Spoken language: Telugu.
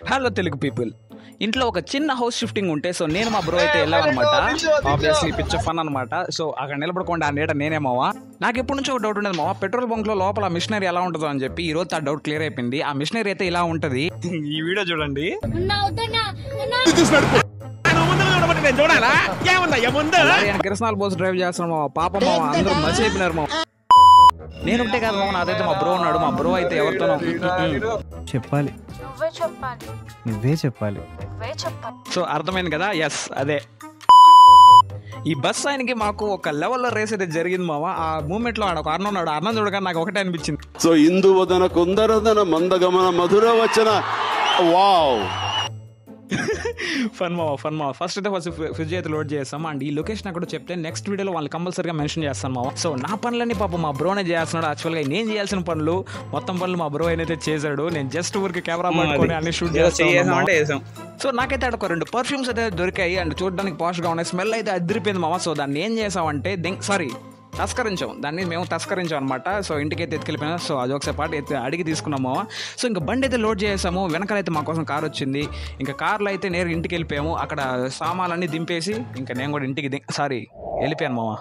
హలో తెలుగు పీపుల్, ఇంట్లో ఒక చిన్న హౌస్ షిఫ్టింగ్ ఉంటే సో నేను మా బ్రో అయితే వెళ్ళామన్నమాట. ఆబ్వియస్లీ పిచ్చ ఫన్ అనమాట. సో అక్కడ నిలబడకుండా ఆ నీడ నేనేమావా. నాకు ఎప్పటి నుంచో ఒక డౌట్ ఉండేది మావా, పెట్రోల్ బంక్ లో లోపల మిషనరీ ఎలా ఉంటుందో అని చెప్పి. ఈ రోజు ఆ డౌట్ క్లియర్ అయిపోయింది. ఆ మిషనరీ అయితే ఇలా ఉంటది. ఈ వీడియో చూడండి. కిరసనాలు పోసి డ్రైవ్ చేస్తున్నాం మావా. పాపం మావా, అందరూ మసి అయిపోయినారు మావా. నేనుంటే కాదు మామ, నాదైతే మా బ్రో ఉన్నాడు. మా బ్రో అయితే ఎవరితోనో చెప్పాలి, నువ్వే చెప్పాలి. సో అర్థమైంది కదా. ఎస్, అదే ఈ బస్ ఆయనకి మాకు ఒక లెవెల్లో రేస్ అయితే జరిగింది మావా. ఆ మూమెంట్ లో ఆడ ఒక అన్న ఉన్నాడు. అన్నం చూడగా నాకు ఒకటే అనిపించింది. సో ఇందువదన కుందరదన మందగమన మధుర వచన వావ్. ఫన్ మావా. ఫస్ట్ అయితే ఫ్రిడ్జ్ అయితే లోడ్ చేస్తాం. అండ్ ఈ లొకేషన్ అక్కడ చెప్తే నెక్స్ట్ వీడియోలో వాళ్ళు కంపల్సరీగా మెన్షన్ చేస్తాను మావా. సో నా పనులన్నీ పాపం మా బ్రోనే చేస్తున్నాడు. యాక్చువల్గా నేను చేయాల్సిన పనులు మొత్తం పనులు మా బ్రో అయితే చేశాడు. నేను జస్ట్ ఊరికి కెమెరా పట్టుకొని అన్ని షూట్ చేస్తాను. సో నాకైతే అక్కడ ఒక 2 పర్ఫ్యూమ్స్ అయితే దొరికాయి. అండ్ చూడడానికి పాష్గా ఉన్నాయి. స్మెల్ అయితే అదిరిపోయింది మావా. సో దాన్ని ఏం చేసామంటే మేము తస్కరించాం అనమాట. సో ఇంటికైతే ఎత్తుకెళ్ళిపోయినా. సో అది ఒకసారి పాటు అడిగి తీసుకున్నాము. సో ఇంకా బండి అయితే లోడ్ చేసాము. వెనకాలైతే మా కోసం కార్ వచ్చింది. ఇంకా కార్లో అయితే నేరుగా ఇంటికి వెళ్ళిపోయాము. అక్కడ సామాన్లన్నీ దింపేసి ఇంకా నేను కూడా ఇంటికి వెళ్ళిపోయాను మావా.